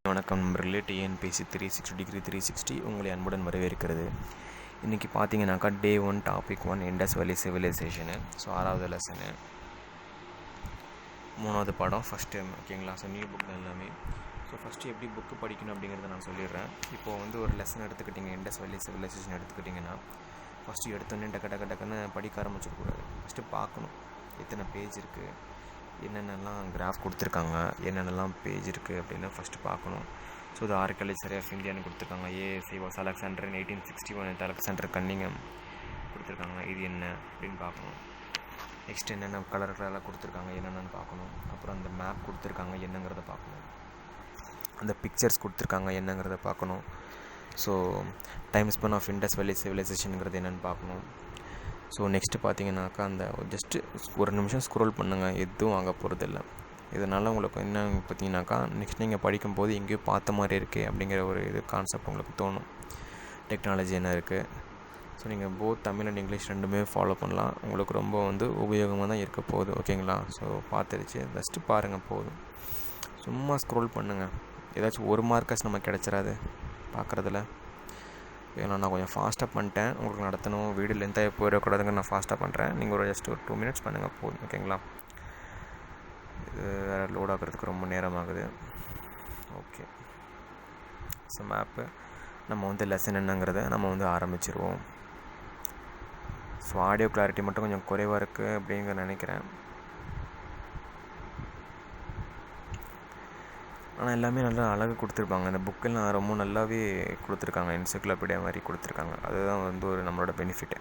வணக்கம் நண்பர்களே. டிஎன்பிசி 360 உங்களை அன்புடன் வரவேற்கிறது. இன்றைக்கி பார்த்தீங்கன்னாக்கா டே 1 டாபிக் 1 இண்டஸ் வேலி சிவிலைசேஷனு. ஸோ 6வது லெசனு, 3வது பாடம், ஃபஸ்ட் டைம். ஓகேங்களா? ஸோ நியூ புக் எல்லாமே. ஸோ ஃபஸ்ட்டு எப்படி புக்கு படிக்கணும் அப்படிங்கிறத நான் சொல்லிடுறேன். இப்போது ஒரு லெசன் எடுத்துக்கிட்டிங்க, இண்டஸ் வேலி சிவிலைசேஷன் எடுத்துக்கிட்டிங்கன்னா ஃபஸ்ட்டு எடுத்தோடனே டக்குன்னு படிக்க ஆரம்பிச்சிடக்கூடாது. ஃபஸ்ட்டு பார்க்கணும் எத்தனை பேஜ் இருக்குது, என்னென்னலாம் கிராஃப் கொடுத்துருக்காங்க, என்னென்னலாம் பேஜ் இருக்குது அப்படின்னு ஃபஸ்ட்டு பார்க்கணும். ஸோ இது ஆர்கியாலஜி ஆஃப் இந்தியான்னு கொடுத்துருக்காங்க. ASC was Alexander in 1861 Alexander கன்னிங்கம் கொடுத்துருக்காங்க. இது என்ன அப்படின்னு பார்க்கணும். நெக்ஸ்ட் என்னென்ன கலர்களெல்லாம் கொடுத்துருக்காங்க என்னென்னு பார்க்கணும். அப்புறம் அந்த மேப் கொடுத்துருக்காங்க என்னங்கிறத பார்க்கணும். அந்த பிக்சர்ஸ் கொடுத்துருக்காங்க என்னங்கிறத பார்க்கணும். So time span of Indus Valley சிவிலைசேஷனுங்கிறது என்னென்னு பார்க்கணும். ஸோ நெக்ஸ்ட்டு பார்த்தீங்கன்னாக்கா அந்த ஜஸ்ட்டு ஒரு நிமிஷம் ஸ்க்ரோல் பண்ணுங்கள், எதுவும் ஆக போகிறதில்ல. இதனால் உங்களுக்கு என்ன பார்த்தீங்கன்னாக்கா நெக்ஸ்ட் நீங்கள் படிக்கும்போது எங்கேயோ பார்த்த மாதிரி இருக்குது அப்படிங்கிற ஒரு கான்செப்ட் உங்களுக்கு தோணும். டெக்னாலஜி என்ன இருக்குது. ஸோ நீங்கள் போத் தமிழ் அண்ட் இங்கிலீஷ் ரெண்டுமே ஃபாலோ பண்ணலாம். உங்களுக்கு ரொம்ப உபயோகமாக தான் இருக்க போகுது. ஓகேங்களா? ஸோ பார்த்துருச்சு, ஜஸ்ட்டு பாருங்கள் போதும். சும்மா ஸ்க்ரோல் பண்ணுங்கள். ஏதாச்சும் ஒரு மார்க்கஸ் நம்ம கிடச்சிடாது பார்க்குறதுல. ஏன்னா நான் கொஞ்சம் ஃபாஸ்ட்டாக பண்ணிட்டேன், உங்களுக்கு நடத்தணும், வீடு லென்த்தாக போயிடக்கூடாதுங்க. நான் ஃபாஸ்ட்டாக பண்ணுறேன். நீங்கள் ஒரு ஜஸ்ட் ஒரு 2 minutes பண்ணுங்கள் போதும். ஓகேங்களா? இது வேறு லோட் ஆகிறதுக்கு ரொம்ப நேரம் ஆகுது. ஓகே, ஸோ மேப்பு நம்ம லெசன் என்னங்கிறத நம்ம ஆரம்பிச்சிருவோம். ஸோ ஆடியோ கிளாரிட்டி மட்டும் கொஞ்சம் குறைவாக இருக்குது அப்படிங்கிற நினைக்கிறேன். ஆனால் எல்லாமே நல்லா அழகாக கொடுத்துருப்பாங்க. அந்த புக்கெல்லாம் ரொம்ப நல்லாவே கொடுத்துருக்காங்க. என்சைக்ளோபீடியா மாதிரி கொடுத்துருக்காங்க. அதுதான் ஒரு நம்மளோட பெனிஃபிட்டு.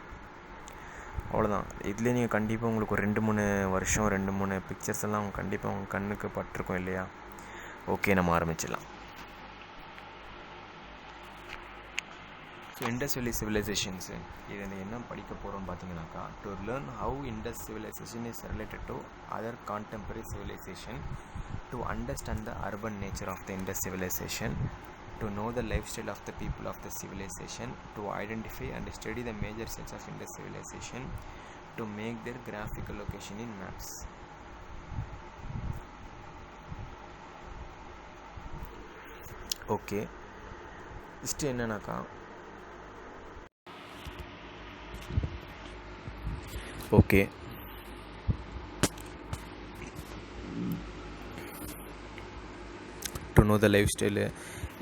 அவ்வளோதான். இதுலேயே நீங்கள் கண்டிப்பாக உங்களுக்கு ஒரு 2-3 வருஷம் 2-3 பிக்சர்ஸ் எல்லாம் கண்டிப்பாக உங்கள் கண்ணுக்கு பட்டிருக்கும் இல்லையா? ஓகே, நம்ம ஆரம்பிச்சிடலாம். ஸோ இண்டஸ் வேலி சிவிலைசேஷன்ஸு இது என்ன படிக்க போகிறோம்னு பார்த்தீங்கன்னாக்கா, to learn how Indus civilization is related to other contemporary civilization, to understand the urban nature of the Indus civilization, to know the lifestyle of the people of the civilization, to identify and study the major sites of Indus civilization, to make their graphical location in maps. Okay, இஸ்ட்டு என்னன்னாக்கா okay to know the lifestyle.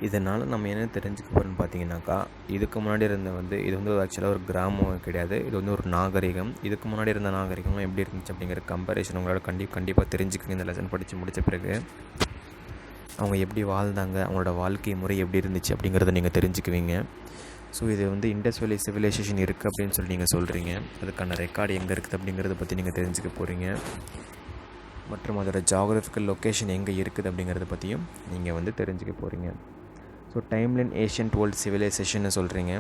இதனால் நம்ம என்ன தெரிஞ்சுக்க போகிறோன்னு பார்த்தீங்கன்னாக்கா, இதுக்கு முன்னாடி இருந்த இது ஆக்சுவலாக ஒரு கிராமம் கிடையாது, இது ஒரு நாகரிகம். இதுக்கு முன்னாடி இருந்த நாகரிகம்லாம் எப்படி இருந்துச்சு அப்படிங்கிற கம்பேரிசன் உங்களால் கண்டிப்பாக தெரிஞ்சுக்கோங்க. இந்த லெசன் படித்து முடித்த பிறகு அவங்க எப்படி வாழ்ந்தாங்க, அவங்களோட வாழ்க்கை முறை எப்படி இருந்துச்சு அப்படிங்கிறத நீங்கள் தெரிஞ்சுக்குவீங்க. ஸோ இது இண்டஸ் வேலி சிவிலைசேஷன் இருக்குது அப்படின்னு சொல்லி நீங்கள் சொல்கிறீங்க. அதுக்கான ரெக்கார்டு எங்கே இருக்குது அப்படிங்கிறத பற்றி நீங்கள் தெரிஞ்சுக்க போகிறீங்க. மற்றும் அதோட ஜாகிரபிக்கல் லொக்கேஷன் எங்கே இருக்குது அப்படிங்கிறத பற்றியும் நீங்கள் தெரிஞ்சுக்க போகிறீங்க. ஸோ டைம்லைன் ஏஷியன்ட் வேர்ல்டு சிவிலைசேஷன்னு சொல்கிறீங்க.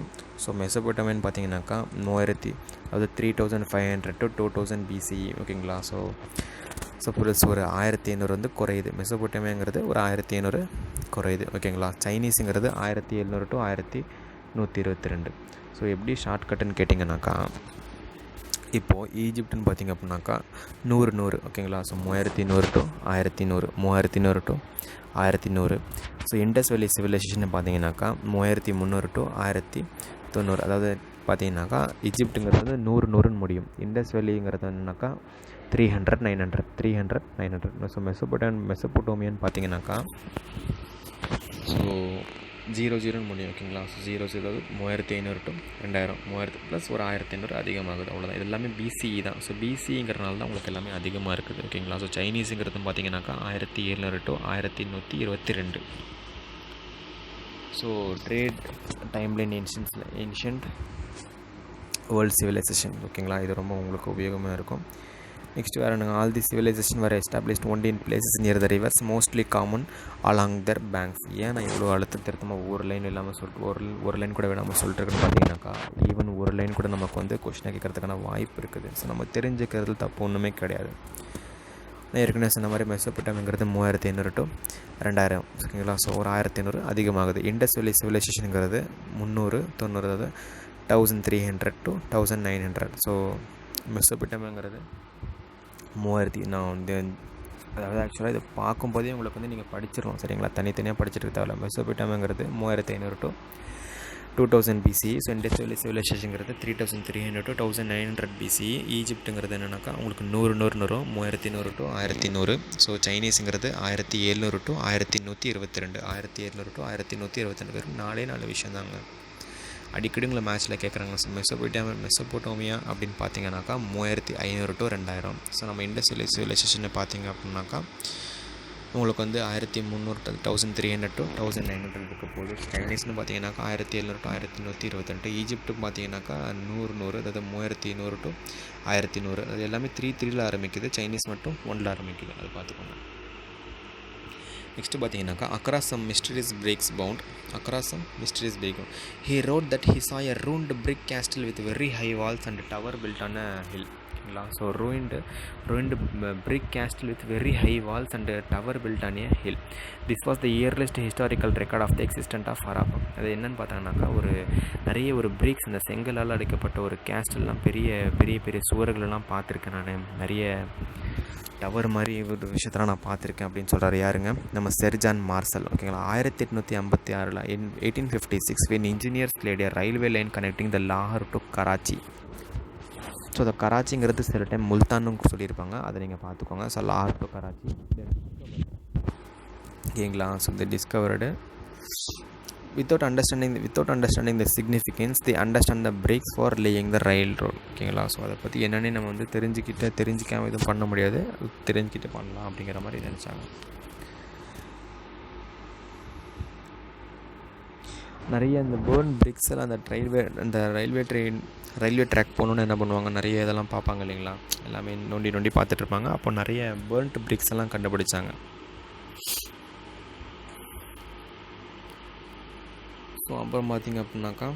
ஸோ மெசோபொட்டேமியான்னு பார்த்தீங்கன்னாக்கா 3500 to 2000 BCE. ஓகேங்களா? ஸோ ப்ளஸ் ஒரு 1500 குறையுது. மெசோபொட்டேமியாங்கிறது ஒரு 1500 குறையுது. ஓகேங்களா? சைனீஸுங்கிறது 1700 to 1122. ஸோ எப்படி ஷார்ட்கட்டுன்னு கேட்டிங்கனாக்கா, இப்போது ஈஜிப்டுன்னு பார்த்திங்க அப்படின்னாக்கா 100. ஓகேங்களா? So 3100 to 1100, 3100 to 1100. So Indus Valley civilization பார்த்தீங்கன்னாக்கா 3300 to 1090. அதாவது பார்த்தீங்கன்னாக்கா ஈஜிப்டுங்கிறது 100 முடியும். இண்டஸ் வேலிங்கிறது என்னன்னாக்கா 300, 900. ஸோ மெசோபொட்டேமியான்னு பார்த்தீங்கன்னாக்கா ஸோ 00 முடியும். ஓகேங்களா? ஸோ 00 3500 to 2000, 3000 ப்ளஸ் ஒரு 1500 அதிகமாகுது. அவ்வளோதான். இது எல்லாமே பிசிஇ தான். ஸோ பிசிங்கிறனால தான் உங்களுக்கு எல்லாமே அதிகமாக இருக்குது. ஓகேங்களா? ஸோ சைனீஸுங்கிறது பார்த்தீங்கன்னாக்கா 1700 to 1122. So trade timeline ancient world civilization. ஓகேங்களா? இது ரொம்ப உங்களுக்கு உபயோகமாக இருக்கும். நெக்ஸ்ட் வேறு என்னங்க, ஆல் தி சிவிலைசேஷன் வேறு established only in places near the rivers mostly common along their banks. ஏன் நான் இவ்வளோ திருத்தமாக ஒரு லைன் இல்லாமல் சொல்லிட்டு ஒரு லைன் கூட விடாமல் சொல்லிட்டுருக்குன்னு பார்த்தீங்கன்னாக்கா, ஈவன் ஒரு லைன் கூட நமக்கு கொஸ்டினை கேட்கறதுக்கான வாய்ப்பு இருக்குது. ஸோ நம்ம தெரிஞ்சுக்கிறதுல தப்பு ஒன்றுமே கிடையாது. நான் ஏற்கனவே சொன்ன மாதிரி மெசோபொட்டேமியாங்கிறது 3500 to 2000. ஓகேங்களா? ஸோ ஒரு 1500 அதிகமாகுது. இண்டஸ் வேலி சிவிலைசேஷனுங்கிறது 390, அதாவது 1300 to 1900. ஸோ மெசோபொட்டேமியாங்கிறது 3000. நான் அதாவது ஆக்சுவலாக இது பார்க்கும்போதே உங்களுக்கு வந்து நீங்கள் படிச்சிடணும் சரிங்களா, தனித்தனியாக படிச்சுட்டு தேவையில்ல. மெசோபொட்டாமியாங்கிறது 3500 to 2000 BCE. So Indus Valley சிவிலைசேஷனுங்கிறது 3300 to 1900 BCE. ஈஜிப்ட்டுங்கிறது என்னென்னாக்கா உங்களுக்கு 100 வரும், 3100 to 1100. ஸோ சைனீஸுங்கிறது 1700 to 1122, 1700 to 1122 பேர். 4 விஷயம் தாங்க. அடிக்கடி உங்களை மேட்ச்சில் கேட்குறாங்க. மெசோபொட்டாமியா அப்படின்னு பார்த்தீங்கன்னாக்கா 3500 to 2000. ஸோ நம்ம இண்டஸ் வேலி சிவிலைசேஷனை பார்த்தீங்க அப்படின்னாக்கா உங்களுக்கு வந்து 1300 to 1300 to 1900 இருக்க போகுது. சைனீஸ்னு பார்த்தீங்கன்னாக்கா 1700 to 1122. ஈஜிப்ட்டு பார்த்தீங்கன்னாக்கா 100, அதாவது 3100 to 1100. அது எல்லாமே 3 ஆரம்பிக்குது. சைனீஸ் மட்டும் 1 ஆரம்பிக்குது. அது பார்த்துக்கோங்க. நெக்ஸ்ட்டு பார்த்தீங்கன்னாக்கா across some mysterious breaks bound. He wrote that he saw a ruined brick castle with very high walls and tower built on a hill. So ruined brick castle with very high walls and tower built on a hill. This was the earliest historical record of the existence of Harappa. அது என்னன்னு பார்த்தாங்கன்னாக்கா நிறைய BRICS, இந்த செங்கலால் அடைக்கப்பட்ட ஒரு கேஸ்டல்லாம், பெரிய பெரிய பெரிய சுவர்களெல்லாம் பார்த்துருக்கேன் நான். நிறைய டவர் மாதிரி ஒரு விஷயத்தெல்லாம் நான் பார்த்துருக்கேன் அப்படின்னு சொல்கிறாரு. யாருங்க? நம்ம செர்ஜான் மார்சல். ஓகேங்களா. 1856 in 1856 when engineers laid a railway line connecting the Lahore to Karachi. So அந்த கராச்சிங்கிறது சில டைம் முல்தான்னு சொல்லியிருப்பாங்க, அதை நீங்கள் பார்த்துக்கோங்க. So Lahore to Karachi. ஓகேங்களா. So the discovered without understanding the significance, they understand the breaks for laying the railroad. ஓகேங்களா. ஸோ அதை பற்றி என்னென்னு நம்ம வந்து தெரிஞ்சிக்காமல் எதுவும் பண்ண முடியாது, தெரிஞ்சுக்கிட்டு பண்ணலாம் அப்படிங்கிற மாதிரி நினச்சாங்க. நிறைய இந்த பேர்ன் பிரிக்ஸ் எல்லாம் அந்த ரயில்வே ட்ராக் போகணுன்னு என்ன பண்ணுவாங்க, நிறைய இதெல்லாம் பார்ப்பாங்க இல்லைங்களா, எல்லாமே நோண்டி பார்த்துட்ருப்பாங்க. அப்போ நிறைய பேர்ன்ட் பிரிக்ஸ் எல்லாம் கண்டுபிடிச்சாங்க. ஸோ அப்புறம் பார்த்திங்க அப்படின்னாக்கா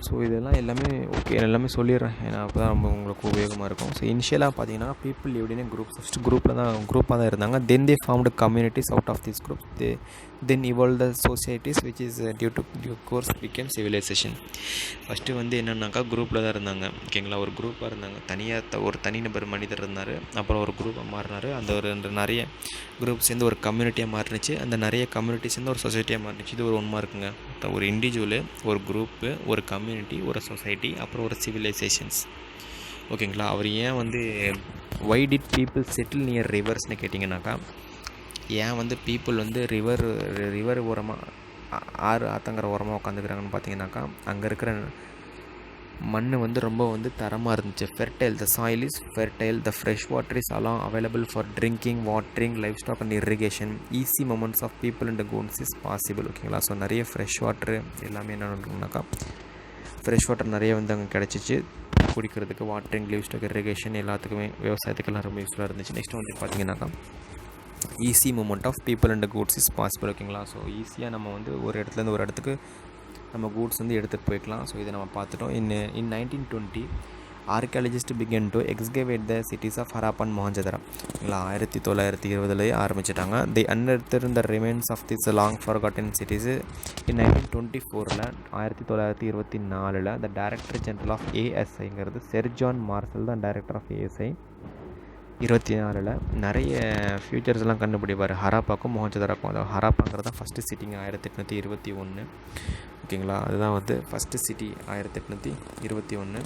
ஸோ இதெல்லாம் எல்லாமே சொல்லிடுறேன், ஏன்னா அப்போ தான் ரொம்ப உங்களுக்கு உபயோகமாக இருக்கும். ஸோ இனிஷியலாக பார்த்தீங்கன்னா people lived in group. First குரூப்பாக தான் இருந்தாங்க. Then they formed communities out of this groups. Then evolve the societies which is due course became civilization. First வந்து என்னென்னாக்கா குரூப்பில் தான் இருந்தாங்க. ஓகேங்களா. ஒரு குரூப்பாக இருந்தாங்க. ஒரு தனிநபர் மனிதர் இருந்தார். அப்புறம் ஒரு குரூப்பாக மாறினார். அந்த நிறைய குரூப் சேர்ந்து ஒரு கம்யூனிட்டியாக மாறினுச்சு. அந்த நிறைய கம்யூனிட்டி சேர்ந்து ஒரு சொசைட்டியாக மாறினுச்சு. இது ஒரு உண்மை இருக்குங்க. ஒரு இண்டிவிஜுவலு, ஒரு குரூப்பு, ஒரு கம்யூனிட்டி, ஒரு சொசைட்டி, அப்புறம் ஒரு சிவிலைசேஷன்ஸ். ஓகேங்களா. அவர் ஏன் வந்து why did people settle near ரிவர்ஸ்னு கேட்டிங்கனாக்கா, ஏன் வந்து பீப்புள் வந்து ரிவர் ஓரமாக ஆத்தங்கர ஓரமாக உட்காந்துக்கிறாங்கன்னு பார்த்தீங்கன்னாக்கா, அங்கே இருக்கிற மண் வந்து ரொம்ப தரமாக இருந்துச்சு. Fertile, the soil is fertile, the fresh water is along available for drinking, watering, livestock and irrigation, easy movements of people and goods is possible. ஓகேங்களா. ஸோ நிறைய ஃப்ரெஷ் வாட்ரு எல்லாமே என்னன்னாக்கா ஃப்ரெஷ் வாட்டர் நிறைய அங்கே கிடச்சிச்சு குடிக்கிறதுக்கு. Watering, life stock, irrigation எல்லாத்துக்குமே, விவசாயத்துக்கெல்லாம் ரொம்ப யூஸ்ஃபுல்லாக இருந்துச்சு. நெக்ஸ்ட் வந்து பார்த்தீங்கன்னாக்கா easy movement of people and goods is possible. ஓகேங்களா. ஸோ ஈஸியாக நம்ம வந்து ஒரு இடத்துலேருந்து ஒரு இடத்துக்கு நம்ம கூட்ஸ் வந்து எடுத்துகிட்டு போய்க்கலாம். ஸோ இதை நம்ம பார்த்துட்டோம். In 1920 archaeologist began to excavate the cities of Harappa and Mohenjodaro. ஓகேங்களா. 1920 ஆரம்பிச்சிட்டாங்க. They unearthed the remains of this long forgotten cities. In 1924 1924 the director general of ஏஎஸ்ஐங்கிறது செர்ஜான் மார்சல் தான் டைரக்டர் ஆஃப் ஏஎஸ்ஐ. 24 நிறைய ஃபியூச்சர்ஸ்லாம் கண்டுபிடிப்பார் ஹராப்பாக்கும் மொஹஞ்சதாரோக்கும். அதாவது ஹராப்பாங்கிறது தான் ஃபஸ்ட்டு சிட்டிங்க 1821. ஓகேங்களா. அதுதான் வந்து ஃபஸ்ட்டு சிட்டி 1821.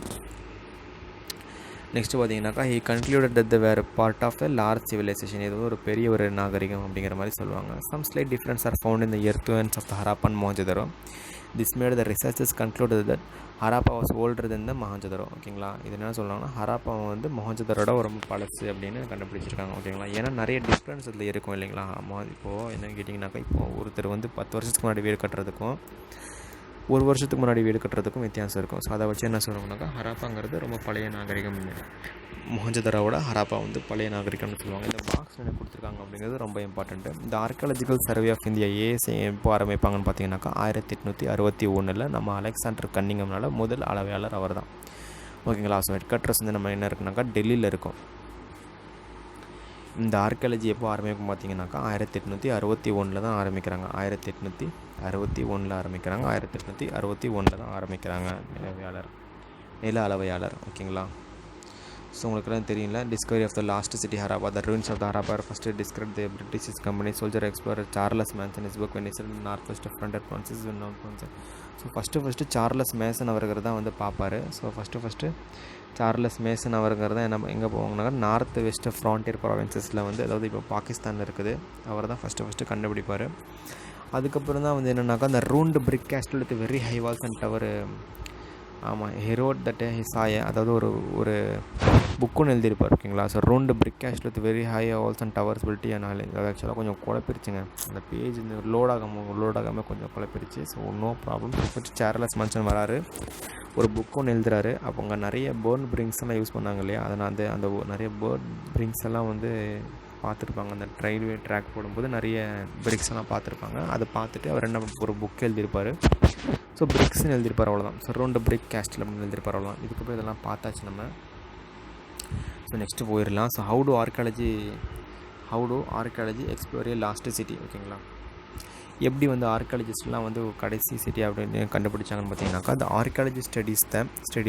நெக்ஸ்ட்டு பார்த்தீங்கன்னாக்கா he concluded that were part of a large civilization. இது ஒரு பெரிய ஒரு நாகரிகம் அப்படிங்கிற மாதிரி சொல்லுவாங்க. Some slight difference are found in the earthenwares of the Harappa and Mohenjodaro. This made the researchers concluded that Harappa was older than the Mohenjodaro. ஓகேங்களா. இது என்ன சொல்கிறாங்கன்னா ஹராப்பா வந்து மொஹஞ்சதாரோட ரொம்ப பழசு அப்படின்னு கண்டுபிடிச்சிருக்காங்க. ஓகேங்களா. ஏன்னா நிறைய டிஃப்ரென்ஸ் இதில் இருக்கும் இல்லைங்களா. இப்போது என்னன்னு கேட்டிங்கனாக்கா, இப்போது ஒருத்தர் வந்து 10 வருஷத்துக்கு முன்னாடி வீடு கட்டுறதுக்கும் 1 வருஷத்துக்கு முன்னாடி வீடு கட்டுறதுக்கும் வித்தியாசம் இருக்கும். ஸோ அதை வச்சு என்ன சொல்லுவாங்கனாக்கா ஹராப்பாங்கிறது ரொம்ப பழைய நாகரிகம், மொஹஞ்சதாரோட ஹராப்பா வந்து பழைய நாகரிகம்னு சொல்லுவாங்க. இந்த பாக்ஸ் எனக்கு கொடுத்துருக்காங்க அப்படிங்கிறது ரொம்ப இம்பார்ட்டண்ட்டு. இந்த archaeological survey of India ASI எப்போ ஆரம்பிப்பாங்கன்னு பார்த்தீங்கன்னாக்கா 1861 நம்ம அலெக்சாண்டர் கன்னிங்கம்னால முதல் அளவையாளர் அவர் தான். ஓகேங்களா. ஸோ ஹெட்குவார்ட்டர்ஸ் வந்து நம்ம என்ன இருக்குனாக்கா டெல்லியில் இருக்கும். இந்த ஆர்கியாலஜி எப்போ ஆரம்பிக்கும் பார்த்தீங்கன்னாக்கா 1861 தான் ஆரம்பிக்கிறாங்க. 1861 ஆரம்பிக்கிறாங்க. 1861 தான் ஆரம்பிக்கிறாங்க நில அளவையாளர். ஓகேங்களா. ஸோ உங்களுக்குலாம் தெரியல, discovery of the lost city Harappa, the ruins of the Harappa first describe the British company soldier explorer Charles Masson his book when is north west of frontier provinces known provinces. So first Charles Masson அவர்கள் தான் வந்து பார்ப்பார். So first Charles Masson அவர்கள் தான் என்ன எங்கே போவாங்கனாக்கா north west frontier ப்ராவின்சஸில் வந்து, அதாவது இப்போ பாகிஸ்தானில் இருக்குது, அவர் தான் ஃபஸ்ட்டு கண்டுபிடிப்பார். அதுக்கப்புறம் தான் வந்து என்னென்னாக்கா அந்த ruined brick castle with very high walls and tower. ஆமாம், ஹெரோட் தட் ஹிசாய, அதாவது ஒரு புக் ஒன்று எழுதியிருப்பார். ஓகேங்களா. So ruined brick castle with very high walls and towers built and அது ஆக்சுவலாக கொஞ்சம் குழப்பிருச்சுங்க. அந்த பேஜ் இந்த லோடாகாமல் கொஞ்சம் குழப்பிருச்சு. So no problem. First Charles Masson வராரு, ஒரு புக் ஒன்று எழுதுறாரு. அப்போ அங்கே நிறைய பேர்ன் பிரிங்ஸ் எல்லாம் யூஸ் பண்ணாங்க இல்லையா, அதனால் அந்த நிறைய பேர்ன் பிரிங்ஸ் எல்லாம் வந்து பார்த்துருப்பாங்க. அந்த ரயில்வே ட்ராக் போடும்போது நிறைய பிரிக்ஸ் எல்லாம் பார்த்துருப்பாங்க. அதை பார்த்துட்டு அவர் என்ன ஒரு புக் எழுதியிருப்பார். ஸோ பிரிக்ஸ்ன்னு எழுதியிருப்பார், அவ்வளோதான். ஸோ ரவுண்டு பிரிக் கேஸ்டில் அப்படின்னு எழுதியிருப்பார், அவ்வளோதான். இதுக்கப்புறம் இதெல்லாம் பார்த்தாச்சு நம்ம. ஸோ நெக்ஸ்ட்டு போயிடலாம். So how to archaeology explore A last city. ஓகேங்களா. எப்படி வந்து ஆர்கியாலஜிஸ்ட்லாம் வந்து கடைசி சிட்டி அப்படின்னு கண்டுபிடிச்சாங்கன்னு பார்த்தீங்கன்னாக்கா, the archaeology study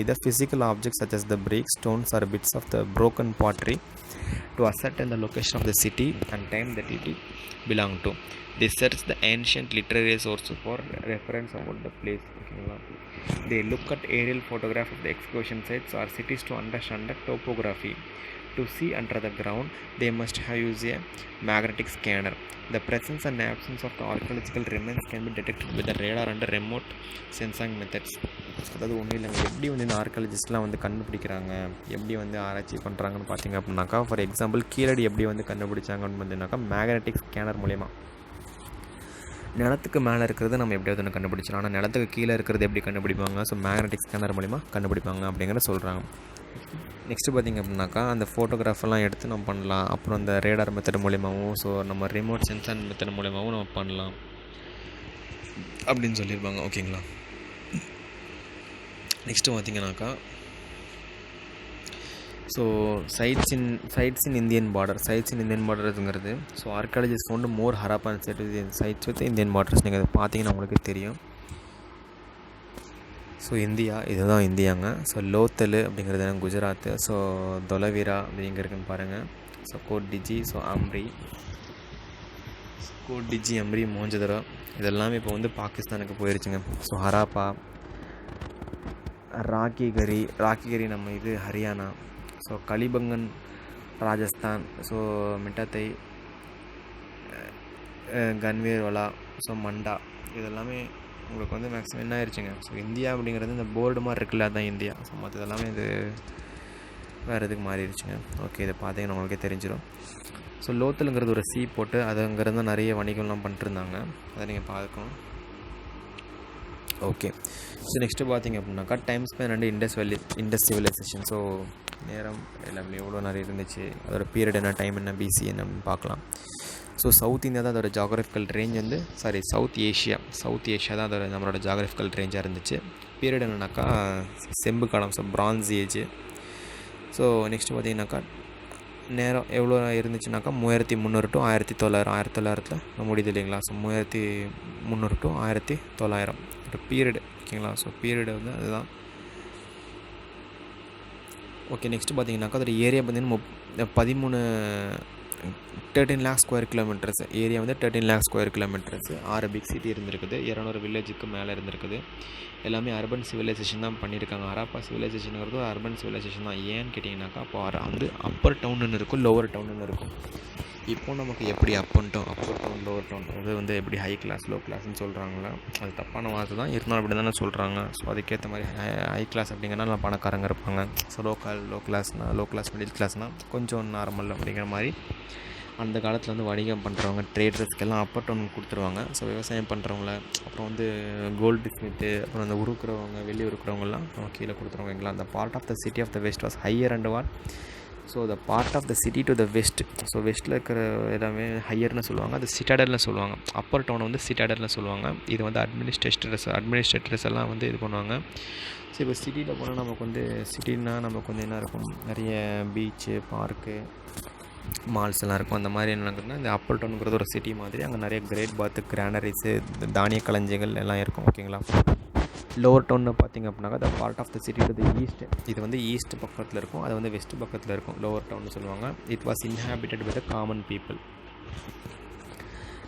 the physical objects such as the bricks, stones or bits of the broken pottery to ascertain the location of the city and time that it belonged to. They search the ancient literary sources for reference about the place. ஓகேங்களா. They look at aerial photograph of the excavation sites or cities to understand the topography. To see under the ground, they must have used a magnetic scanner. The presence and absence of the archaeological remains can be detected with the radar and remote sensing methods. அதாவது ஒன்றும் இல்லைங்க, எப்படி வந்து இந்த ஆர்கியாலஜிஸ்ட்லாம் வந்து கண்டுபிடிக்கிறாங்க, எப்படி வந்து ஆராய்ச்சி பண்ணுறாங்கன்னு பார்த்தீங்க அப்படின்னாக்கா, ஃபார் எக்ஸாம்பிள் கீழடி எப்படி வந்து கண்டுபிடிச்சாங்கன்னு பார்த்தீங்கன்னாக்கா மேக்னெட்டிக் ஸ்கேனர் மூலயமா. நிலத்துக்கு மேலே இருக்கிறது நம்ம எப்படியாவது ஒன்று கண்டுபிடிச்சிடலாம், ஆனால் நிலத்துக்கு கீழே இருக்கிறது எப்படி கண்டுபிடிப்பாங்க, ஸோ மேக்னெட்டிக் ஸ்கேனர் மூலிமா கண்டுபிடிப்பாங்க அப்படிங்கிறத சொல்கிறாங்க. நெக்ஸ்ட்டு பார்த்திங்க அப்படின்னாக்கா அந்த ஃபோட்டோகிராஃபெல்லாம் எடுத்து நம்ம பண்ணலாம். அப்புறம் அந்த ரேடார் மெத்தட் மூலிமாவும், ஸோ நம்ம ரிமோட் சென்சார் மெத்தட் மூலிமாவும் நம்ம பண்ணலாம் அப்படின்னு சொல்லியிருப்பாங்க. ஓகேங்களா. நெக்ஸ்ட்டு பார்த்திங்கனாக்கா ஸோ சைட்ஸ் இன் இந்தியன் பார்டருங்கிறது, so archaeologist found more Harappa sites with Indian borders. நீங்கள் அதை பார்த்தீங்கன்னா உங்களுக்கு தெரியும். ஸோ இதுதான் இந்தியாங்க. ஸோ லோத்தல் அப்படிங்கிறது குஜராத்து. ஸோ தொலவீரா அப்படிங்க இருக்குன்னு பாருங்கள். ஸோ கோட்டிஜி, ஸோ அம்ரி, மோஞ்சதரா இதெல்லாமே இப்போ வந்து பாகிஸ்தானுக்கு போயிருச்சுங்க. ஸோ ஹராப்பா, ராக்கிகரி நம்ம இது Haryana, so Kalibangan Rajasthan, so Mitathal, Ganweriwala, so Manda இதெல்லாமே உங்களுக்கு வந்து மேக்ஸிமம் என்ன ஆயிடுச்சுங்க. ஸோ இந்தியா அப்படிங்கிறது இந்த போர்டு மாதிரி இருக்குல்ல, அதுதான் இந்தியா. ஸோ மற்ற இதெல்லாமே இது வேறு இதுக்கு மாறிடுச்சுங்க. ஓகே, இதை பார்த்தீங்கன்னா உங்களுக்கே தெரிஞ்சிடும். ஸோ லோத்தலுங்கிறது ஒரு போட்டு அது அங்கேருந்து நிறைய வணிகம்லாம் பண்ணிட்டுருந்தாங்க, அதை நீங்கள் பார்க்கணும். ஓகே. ஸோ நெக்ஸ்ட்டு பார்த்தீங்க அப்படின்னாக்கா time span and Indus civilization. So நேரம் எல்லாமே எவ்வளோ நிறைய இருந்துச்சு, அதோட பீரியட் என்ன, டைம் என்ன, பிசி என்ன அப்படின்னு பார்க்கலாம். ஸோ சவுத் இந்தியா தான் அதோட ஜாகிரபிக்கல் ரேஞ்ச் வந்து சவுத் ஏஷியா தான் அதோட நம்மளோட ஜாகிரபிக்கல் ரேஞ்சாக இருந்துச்சு. பீரியட் என்னன்னாக்கா செம்பு காலம், so France age. So next பார்த்தீங்கன்னாக்கா நேரம் எவ்வளோ இருந்துச்சுனாக்கா 1300 to 1900, 1900 முடியுது இல்லைங்களா. ஸோ 1300 to 1900 ஒரு பீரியடு. ஓகேங்களா. ஸோ பீரியடு வந்து அதுதான். ஓகே. நெக்ஸ்ட்டு பார்த்தீங்கன்னாக்கா அதோட ஏரியா பார்த்தீங்கன்னா 13 lakh ஸ்கொயர் கிலோமீட்டர்ஸ் ஏரியா வந்து 13 lakh square kilometres. 6 big city இருந்திருக்குது, 200 வில்லேஜுக்கு மேலே இருந்திருக்குது. எல்லாமே அர்பன் சிவிலைசேஷன் தான் பண்ணியிருக்காங்க. ஹராப்பா சிவிலைசேஷனுங்கிறது ஒரு அர்பன் சிவிலைசேஷன் தான். ஏன்னு கேட்டிங்கனாக்கா அப்போ வந்து அப்பர் டவுன்னு இருக்கும், லோவர் டவுன்னு இருக்கும். இப்போது நமக்கு எப்படி அப்பர் டவுன் லோவர் டவுன் அது வந்து எப்படி ஹை கிளாஸ் லோ கிளாஸ்ன்னு சொல்கிறாங்களா, அது தப்பான வார்த்தை தான், இருந்தாலும் அப்படி தானே சொல்கிறாங்க. ஸோ அதுக்கேற்ற மாதிரி ஹை கிளாஸ் அப்படிங்கன்னா நல்லா பணக்காரங்க இருப்பாங்க. ஸோ லோ கிளாஸ் மிடில் கிளாஸ்னால் கொஞ்சம் நார்மல் அப்படிங்கிற மாதிரி அந்த காலத்தில் வந்து வணிகம் பண்ணுறவங்க ட்ரேடர்ஸ்க்கெல்லாம் அப்பர் டவுன் கொடுத்துருவாங்க. ஸோ விவசாயம் பண்ணுறவங்கள, அப்புறம் வந்து கோல்டு ஸ்மித்து, அப்புறம் அந்த வெள்ளி உருக்கிறவங்கலாம் கீழே கொடுத்துருவாங்க. அந்த part of the city of the west was higher and walled. So the part of the city to the west, so வெஸ்ட்டில் இருக்கிற எல்லாமே ஹையர்னு சொல்லுவாங்க, அது சிட்டாடல்னு சொல்லுவாங்க. அப்பர் டவுனை வந்து சிட்டாடல்னு சொல்லுவாங்க. இது வந்து அட்மினிஸ்ட்ரேட்டர்ஸ் எல்லாம் வந்து இது பண்ணுவாங்க. ஸோ இப்போ சிட்டியில் போனால் நமக்கு வந்து சிட்டின்னா நமக்கு வந்து என்ன இருக்கும், நிறைய பீச்சு, பார்க்கு, மால்ஸ் எல்லாம் இருக்கும். அந்த மாதிரி என்னன்னா இந்த அப்பர் டவுனுங்கிறது ஒரு சிட்டி மாதிரி. அங்கே நிறைய கிரேட் பாத்து, கிரானரிஸு, தானிய களஞ்சியங்கள் எல்லாம் இருக்கும். ஓகேங்களா. லோவர் டவுன்னு பார்த்திங்க அப்படின்னாக்கா the part of the city to the east. இது வந்து ஈஸ்ட் பக்கத்தில் இருக்கும், அது வந்து வெஸ்ட் பக்கத்தில் இருக்கும். லோவர் டவுன்னு சொல்லுவாங்க. It was inhabited with the common people.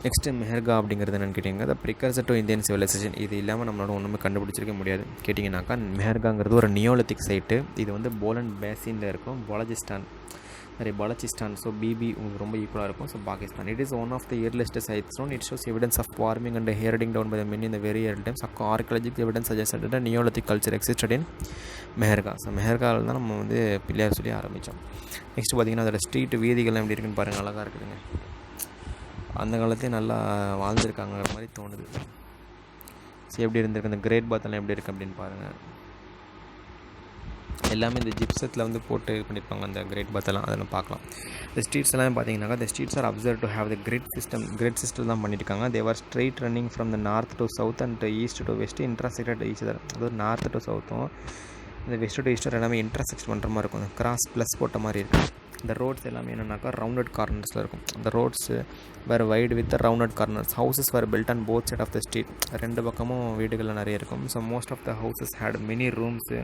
Next Mehrgarh அப்படிங்கிறது என்னென்னு கேட்டிங்கன்னா the precursor to Indian civilization. இது இல்லாமல் நம்மளோட ஒன்றுமே கண்டுபிடிச்சிருக்க முடியாது. கேட்டிங்கனாக்கா மெஹர்காங்கிறது ஒரு நியோலித்திக் சைட்டு. இது வந்து போலன் பேசினில் இருக்கும். பலச்சிஸ்தான் ஸோ பிபி உங்களுக்கு ரொம்ப ஈக்குவலாக இருக்கும். So Pakistan. It is one of the earliest sites known. It shows evidence of farming and herding down by the men in the very early times. Archaeological evidence suggested that a Neolithic culture existed in Mehrgarh. So மெஹர்காவில் தான் நம்ம வந்து பிள்ளையார் சொல்லி ஆரம்பித்தோம். Next பார்த்திங்கன்னா அதோட street வீதிகள்லாம் எப்படி இருக்குன்னு பாருங்கள், அழகாக இருக்குதுங்க. அந்த காலத்தையே நல்லா வாழ்ந்துருக்காங்கிற மாதிரி தோணுது. ஸோ எப்படி இருந்திருக்கு, அந்த கிரேட் பாத்தெல்லாம் எப்படி இருக்குது அப்படின்னு பாருங்கள். எல்லாமே இந்த ஜிப்சத்தில் வந்து போட்டு இது பண்ணியிருப்பாங்க அந்த கிரேட் பாத்தெல்லாம், அதெல்லாம் பார்க்கலாம். இந்த ஸ்ட்ரீட்ஸ் எல்லாம் பார்த்தீங்கன்னாக்கா the streets are observed to have the grid system தான் பண்ணியிருக்காங்க. they were straight running from the north to south and east to west intersected each other. அதாவது நார்த் டு சவுத்தும் இந்த வெஸ்ட் டு ஈஸ்டர் எல்லாமே intersect பண்ணுற மாதிரி இருக்கும். Cross plus போட்ட மாதிரி இருக்கும். இந்த ரோட்ஸ் எல்லாமே என்னென்னாக்கா ரவுண்டட் கார்னர்ஸில் இருக்கும். அந்த roads were wide with rounded corners. Houses were built and both side of the street. ரெண்டு பக்கமும் வீடுகள்லாம் நிறைய இருக்கும். So most of the houses had many rooms,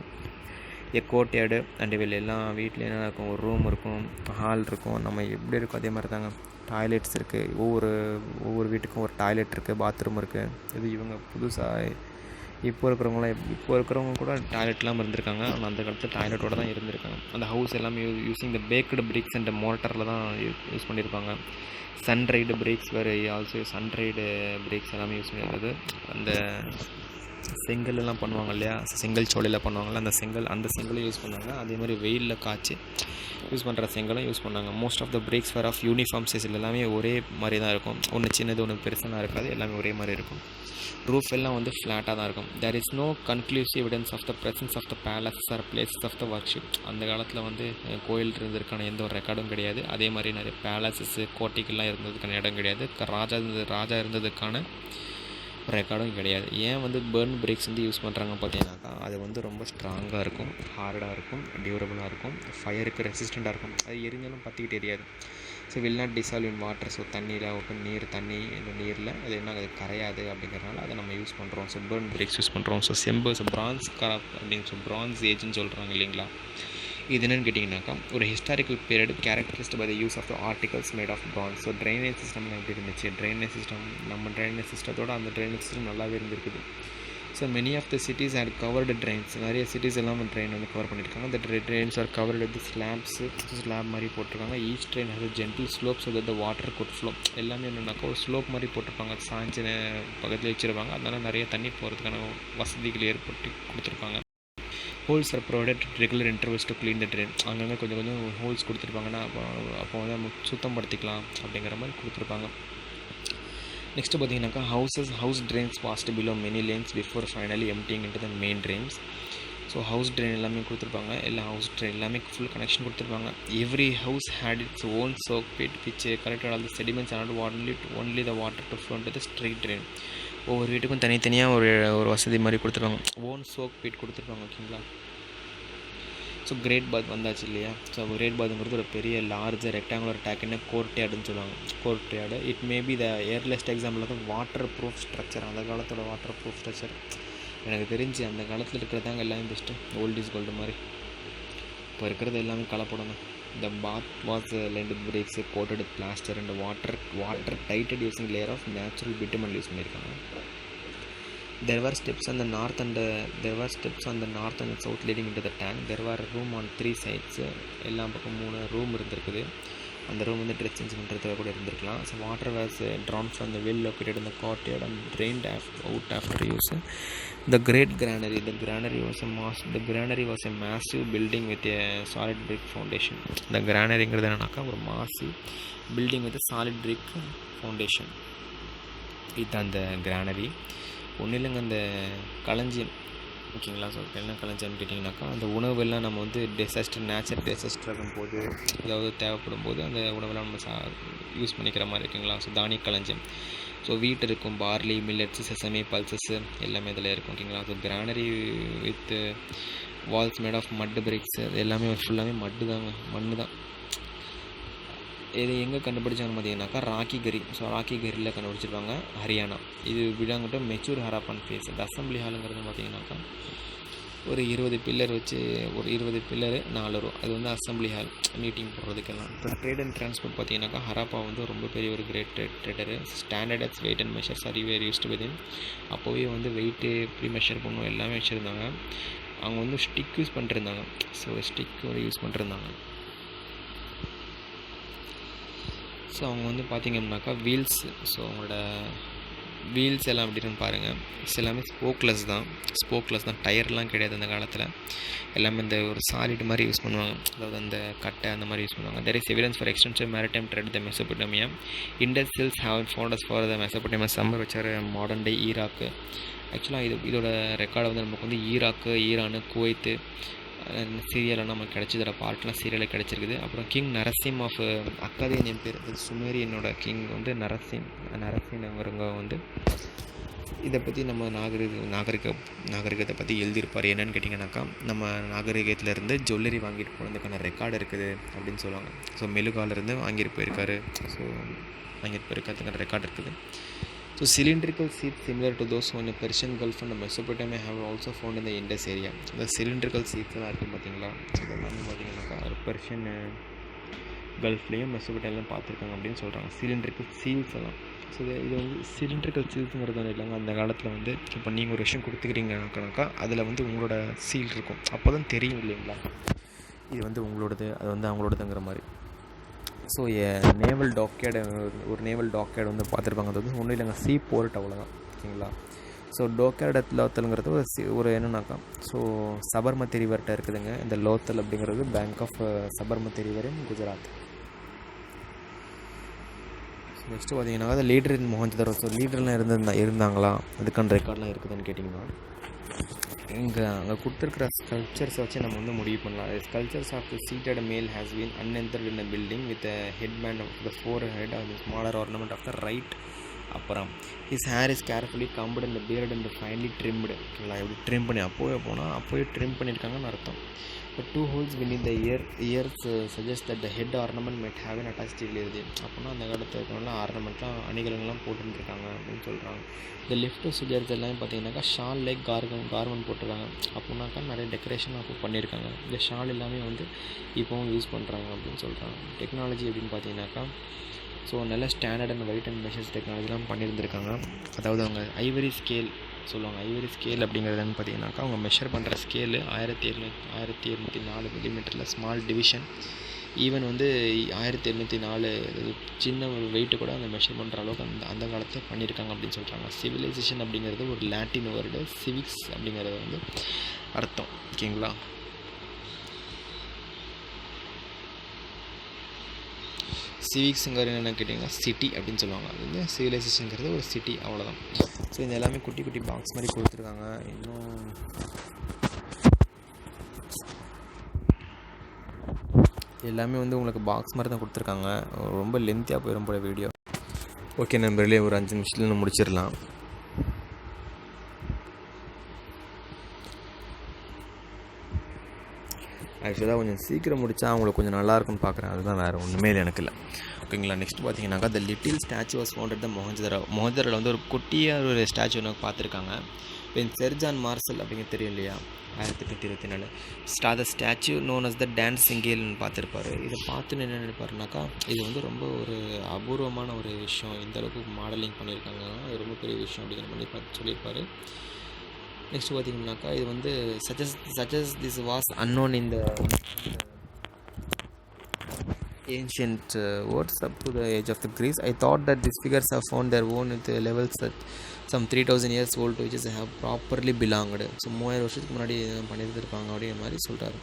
courtyard and வெளில எல்லாம் வீட்டில் என்ன இருக்கும், ஒரு ரூம் இருக்கும், ஹால் இருக்கும். நம்ம எப்படி இருக்கும் அதே மாதிரி தாங்க. டாய்லெட்ஸ் இருக்குது. ஒவ்வொரு வீட்டுக்கும் ஒரு டாய்லெட் இருக்குது, பாத்ரூம் இருக்குது. இது இவங்க புதுசாக இப்போ இருக்கிறவங்க கூட டாய்லெட் இல்லாமல் இருந்திருக்காங்க. ஆனால் அந்த காலத்தில் டாய்லெட்டோடு தான் இருந்திருக்காங்க. அந்த ஹவுஸ் எல்லாமே using the baked bricks and மோட்டரில் தான் யூஸ் பண்ணியிருப்பாங்க. சன்ரைடு பிரேக்ஸ் வேறு ஆல்சோ சன்ரைடு பிரேக்ஸ் எல்லாமே யூஸ் பண்ணியிருந்தது. அந்த செங்கல் எல்லாம் பண்ணுவாங்க இல்லையா, செங்கல் சோலையில் பண்ணுவாங்கள்ல, அந்த செங்கலும் யூஸ் பண்ணாங்க. அதே மாதிரி வெயிலில் காய்ச்சி யூஸ் பண்ணுற செங்கலும் யூஸ் பண்ணாங்க. Most of the bricks were of uniform சைஸில் எல்லாமே ஒரே மாதிரி தான் இருக்கும். ஒன்று சின்னது ஒன்று பெருசாக இருக்காது, எல்லாமே ஒரே மாதிரி இருக்கும். ரூஃப் எல்லாம் வந்து ஃப்ளாட்டாக தான் இருக்கும். There is no conclusive evidence of the presence of the palaces or places of the worship. அந்த காலத்தில் வந்து கோயில் இருந்ததுக்கான எந்த ஒரு ரெக்கார்டும் கிடையாது. அதே மாதிரி நிறைய பேலஸஸ்ஸு கோட்டைக்கெல்லாம் இருந்ததுக்கான இடம் கிடையாது. ராஜா இருந்ததுக்கான ரெக்கார்டும் கிடையாது. ஏன் வந்து பர்ன் பிரேக்ஸ் வந்து யூஸ் பண்ணுறாங்க பார்த்தீங்கன்னாக்கா, அது வந்து ரொம்ப ஸ்ட்ராங்காக இருக்கும், ஹார்டாக இருக்கும், டியூரபுளாக இருக்கும், ஃபயருக்கு ரெசிஸ்டண்ட்டாக இருக்கும். அது எரிஞ்சாலும் பற்றிக்கிட்டு எரியாது. So will not dissolve in water. So தண்ணியில் இந்த நீரில் அது என்ன அது கரையாது. அப்படிங்கிறனால அதை நம்ம யூஸ் பண்ணுறோம். ஸோ பர்ன் பிரேக்ஸ் யூஸ் பண்ணுறோம். ஸோ பிரான்ஸ் கிராப் அப்படின்னு பிரான்ஸ் ஏஜ்னு சொல்கிறாங்க இல்லைங்களா. இது என்னென்னு கேட்டிங்கனாக்கா, ஒரு historical period characterized by the use of the articles made of bronze. So drainage சிஸ்டம்லாம் எப்படி இருந்துச்சு, நம்ம ட்ரைனேஜ் சிஸ்டத்தோட அந்த ட்ரைனேஜ் சிஸ்டம் நல்லாவே இருந்திருக்குது. So many of the cities are covered drains. நிறைய சிட்டிஸ் எல்லாம் ட்ரெயின் வந்து கவர் பண்ணியிருக்காங்க. அந்த drains are covered with slab மாதிரி போட்டிருக்காங்க. Each drain has gentle slope so that the water could flow. எல்லாமே என்னென்னாக்கா ஒரு ஸ்லோப் மாதிரி போட்டிருப்பாங்க, சாஞ்சு பக்கத்தில் வச்சுருப்பாங்க. அதனால் நிறைய தண்ணி போகிறதுக்கான வசதிகள் ஏற்பட்டு கொடுத்துருப்பாங்க. Holes R provided regular intervals to clean the train. அங்கங்கே கொஞ்சம் ஹோல்ஸ் கொடுத்துருப்பாங்கன்னா அப்போ வந்து நம்ம சுத்தப்படுத்திக்கலாம் அப்படிங்கிற மாதிரி கொடுத்துருப்பாங்க. நெக்ஸ்ட்டு பார்த்தீங்கன்னாக்கா house drains passed below many lanes before finally emptying into the main drains. So house drain எல்லாமே கொடுத்துருப்பாங்க. எல்லா ஹவுஸ் ட்ரெயின் எல்லாமே ஃபுல் கனெக்ஷன் கொடுத்துருப்பாங்க. Every house had its own soak pit which collected all the sediments and only the water to flow into the street drain. ஒவ்வொரு வீட்டுக்கும் தனித்தனியாக ஒரு வசதி மாதிரி கொடுத்துருப்பாங்க. ஓன் சோக் பீட் கொடுத்துருப்பாங்க. ஓகேங்களா. ஸோ கிரேட் பாத் வந்தாச்சு இல்லையா. ஸோ கிரேட் பாத்துங்கிறது ஒரு பெரிய லார்ஜ் ரெக்டாங்குலர் டேக்குன்னு கோர்ட்யார்டுன்னு சொல்லுவாங்க. Courtyard it may be the earliest example of waterproof structure. அந்த காலத்தோட வாட்டர் ப்ரூஃப் ஸ்ட்ரக்சர் எனக்கு தெரிஞ்சு அந்த காலத்தில் இருக்கிறதாங்க எல்லாமே பெஸ்ட்டு. ஓல்ட் இஸ் கோல்டு மாதிரி. இப்போ இருக்கிறது எல்லாமே கலப்படம். The bath was lined with bricks, coated with plaster and water tighted using layer of natural bitumen use பண்ணியிருக்காங்க. There were steps on the north and south leading into the tank. There were room on 3 sides. எல்லா பக்கம் 3 room இருந்திருக்குது. அந்த room வந்து dress change பண்ணுறதுக்காக கூட இருந்திருக்கலாம். So water was Tran from the well located in the courtyard and drained out after use. The great granary. The granary was a massive building with a solid brick foundation. The granaryங்கிறது என்னன்னாக்கா ஒரு massive building with a solid brick foundation. இது அந்த granary. ஒன்றும் இல்லைங்க, அந்த களஞ்சியம். ஓகேங்களா. So என்ன களஞ்சியம்னு கேட்டிங்கனாக்கா, அந்த உணவெல்லாம் நம்ம வந்து நேச்சுரல் டிசாஸ்டர் ஆகும்போது ஏதாவது தேவைப்படும் போது அந்த உணவெல்லாம் நம்ம யூஸ் பண்ணிக்கிற மாதிரி இருக்குங்களா. ஸோ தானிய களஞ்சியம். ஸோ வீட் இருக்கும், பார்லி, மில்லட்ஸு, செசமி, பல்சஸ்ஸு எல்லாமே இதில் இருக்கும். ஓகேங்களா. So granary with walls made of mud bricks. அது எல்லாமே ஃபுல்லாகவே மண்ணு தான். இது எங்கே கண்டுபிடிச்சாங்கன்னு பார்த்தீங்கன்னாக்கா ராக்கிகரி. ஸோ ராக்கிகரியில் கண்டுபிடிச்சிருப்பாங்க, ஹரியானா. இது விடாங்கிட்ட மெச்சூர் ஹராப்பன் ஃபேஸ். இந்த அசம்பிளி ஹாலுங்கிறது பார்த்தீங்கன்னாக்கா ஒரு 20 பில்லர் வச்சு, ஒரு 20 பில்லரு 4 ரோ. அது வந்து அசம்பிளி ஹால், மீட்டிங் போடுறதுக்கெல்லாம். இப்போ ட்ரேட் அண்ட் ட்ரான்ஸ்போர்ட் பார்த்தீங்கன்னாக்கா ஹராப்பா வந்து ரொம்ப பெரிய ஒரு great trader. Standard weight and measures are were used within. அப்போவே வந்து வெயிட்டு எப்படி மெஷர் பண்ணணும் எல்லாமே வச்சுருந்தாங்க. அவங்க வந்து ஸ்டிக் யூஸ் பண்ணிருந்தாங்க. ஸோ ஸ்டிக் யூஸ் பண்ணிருந்தாங்க. ஸோ அவங்க வந்து பார்த்திங்கன்னாக்கா வீல்ஸ், ஸோ அவங்களோட வீல்ஸ் எல்லாம் எப்படின்னு பாருங்கள். எல்லாமே ஸ்போக்லெஸ் தான், டயர்லாம் கிடையாது அந்த காலத்தில். எல்லாமே இந்த ஒரு சாலிட் மாதிரி யூஸ் பண்ணுவாங்க, அதாவது அந்த கட்டை அந்த மாதிரி யூஸ் பண்ணுவாங்க. There is evidence for extensive maritime trade the Mesopotamia. Indus hills have found as far the Mesopotamia Sumer வச்சார் மாடர்ன் டே ஈராக்கு. ஆக்சுவலாக இதோட ரெக்கார்டை வந்து நமக்கு வந்து ஈராக்கு, ஈரானு, குவைத்து, சீரியலாம் நமக்கு கிடச்சிதோட பார்ட்லாம் சீரியலில் கிடச்சிருக்குது. அப்புறம் king Naramsin of Akkadian empire, சுமேரியனோட கிங் வந்து நரசிம்ங்கிறவங்க வந்து இதை பற்றி நம்ம நாகரிகத்தை பற்றி எழுதியிருப்பார். என்னென்னு கேட்டிங்கனாக்கா, நம்ம நாகரிகத்திலேருந்து ஜுவல்லரி வாங்கிட்டு போனதுக்கான ரெக்கார்டு இருக்குது அப்படின்னு சொல்லுவாங்க. ஸோ மெழுகாலேருந்து வாங்கிட்டு போயிருக்கிறதுக்கான ரெக்கார்டு இருக்குது. So cylindrical seats similar to those in the Persian Gulf and Mesopotamia have also found in the Indus area. The cylindrical seats எல்லாம் இருக்குது பார்த்தீங்களா, இதெல்லாம் பார்த்தீங்கன்னாக்கா பெர்ஷியன் கல்ஃப்லேயும் மெசோபொட்டேமியாலையும் பார்த்துருக்காங்க அப்படின்னு சொல்கிறாங்க. சிலிண்ட்ரிக்கல் சீல்ஸ் எல்லாம். ஸோ இது வந்து சிலிண்ட்ரிக்கல் சீல்ஸுங்கிறது இல்லைங்க, அந்த காலத்தில் வந்து இப்போ நீங்கள் ஒரு விஷயம் கொடுத்துக்கிறீங்கனாக்கா அதில் வந்து உங்களோட சீல் இருக்கும். அப்போ தான் தெரியும் இல்லைங்களா, இது வந்து உங்களோடது, அது வந்து அவங்களோடதுங்கிற மாதிரி. ஸோ நேவல் டாக்கேடு, ஒரு நேவல் டாக்கேடு வந்து பார்த்துருப்பாங்க. அது வந்து ஒன்றும் இல்லைங்க, சீ போர்ட், அவ்வளோதான். ஓகேங்களா. ஸோ டோக்கேட் லோத்தலுங்கிறது ஒரு என்னன்னாக்கா, ஸோ சபர்மதி ரிவர்கிட்ட இருக்குதுங்க இந்த லோத்தல் அப்படிங்கிறது. Bank of Sabarmati river in Gujarat. Next பார்த்தீங்கன்னா அது லீடர் இன் மொஹஞ்சதாரோ. ஸோ லீடர்லாம் இருந்தாங்களா, அதுக்கான ரெக்கார்ட்லாம் இருக்குதுன்னு கேட்டிங்கன்னா, அங்கே கொடுத்துருக்கிற ஸ்கல்ப்சர்ஸை வச்சு நம்ம வந்து முடிவு பண்ணலாம். Sculptures of the seated male has been unearthed in a building with head band of the forehead of the smaller ornament of the right. அப்புறம் his hair is carefully combed இந்த பியர்ட் அண்ட் ஃபைன்லி ட்ரிம்டு. ஓகேங்களா, எப்படி trim பண்ணி அப்போவே trim பண்ணியிருக்காங்கன்னு அர்த்தம். இப்போ 2 holes beneath the ears suggest that the head ornament might have an attached எழுதி. அப்படின்னா அந்த காலத்தில் இருக்கிறவங்களாம் ஆர்னமெண்ட்லாம், அணிகலங்கள்லாம் போட்டுருக்காங்க அப்படின்னு சொல்கிறாங்க. இந்த லெஃப்ட் சுஜர்ஸ் எல்லாம் பார்த்தீங்கன்னாக்கா ஷால் லைக் கார்மெண்ட் போட்டிருக்காங்க. அப்படின்னாக்கா நிறைய டெக்கரேஷன் அப்போ பண்ணியிருக்காங்க. இந்த ஷால் எல்லாமே வந்து இப்போவும் யூஸ் பண்ணுறாங்க அப்படின்னு சொல்கிறாங்க. டெக்னாலஜி அப்படின்னு பார்த்தீங்கன்னாக்கா, ஸோ நல்ல standard and weight and measures டெக்னாலஜிலாம் பண்ணியிருந்திருக்காங்க. அதாவது அவங்க ஐவரி ஸ்கேல் சொல்லுவாங்க. ஐவரி ஸ்கேல் அப்படிங்கிறதுன்னு பார்த்தீங்கன்னாக்கா, அவங்க மெஷர் பண்ணுற ஸ்கேலு 1704 மில்லிமீட்டரில் ஸ்மால் டிவிஷன். ஈவன் வந்து 1704 சின்ன ஒரு வெயிட்டு கூட அந்த மெஷர் பண்ணுற அளவுக்கு அந்த காலத்தில் பண்ணியிருக்காங்க அப்படின்னு சொல்கிறாங்க. சிவிலைசேஷன் அப்படிங்கிறது ஒரு லாட்டின் வேர்டு, சிவிக்ஸ் அப்படிங்கிறது வந்து அர்த்தம். ஓகேங்களா. சிவிக்ஸுங்கிறது என்னென்னு கேட்டிங்கன்னா சிட்டி அப்படின்னு சொல்லுவாங்க. அது வந்து சிவிலைசேஷனுங்கிறது ஒரு சிட்டி, அவ்வளோதான். ஸோ இது எல்லாமே குட்டி குட்டி பாக்ஸ் மாதிரி கொடுத்துருக்காங்க. இன்னும் எல்லாமே வந்து உங்களுக்கு பாக்ஸ் மாதிரி தான் கொடுத்துருக்காங்க. ரொம்ப லென்த்தியாக போயிடும் போல வீடியோ. ஓகே நண்பர்களே, ஒரு 5 நிமிஷத்தில் முடிச்சிடலாம். ஆக்சுவலாக கொஞ்சம் சீக்கிரம் முடித்தா அவங்களுக்கு கொஞ்சம் நல்லாயிருக்குன்னு பார்க்குறேன். அதுதான், வேறு ஒன்றுமே இல்லை, எனக்கு இல்லை. ஓகேங்களா. நெக்ஸ்ட் பார்த்தீங்கன்னாக்கா the little statue was founded the மொஹஞ்சதாரோவில் வந்து ஒரு குட்டியாக ஒரு ஸ்டாச்சு ஒன்று பார்த்துருக்காங்க. வென் செர்ஜான் மார்சல் அப்படிங்கிறது தெரியும் இல்லையா, 1824 த ஸ்டாச்சு நோன் அஸ் த டான்ஸிங் கேல்னு பார்த்துருப்பாரு. இதை பார்த்துன்னு என்ன நினைப்பாருனாக்கா, இது வந்து ரொம்ப ஒரு அபூர்வமான ஒரு விஷயம், இந்தளவுக்கு மாடலிங் பண்ணியிருக்காங்க, அது ரொம்ப பெரிய விஷயம் அப்படிங்கிற மாதிரி சொல்லியிருப்பார். நெக்ஸ்ட் பார்த்தீங்கன்னாக்கா, இது வந்து சஜஸ் this was unknown in the ancient words up to the age of the Greece. I thought that these figures have found their own with levels that some 3000 years old to which they have properly belonged. So 3000 வருஷத்துக்கு முன்னாடி பண்ணியிருந்திருப்பாங்க அப்படிங்கிற மாதிரி சொல்கிறாரு.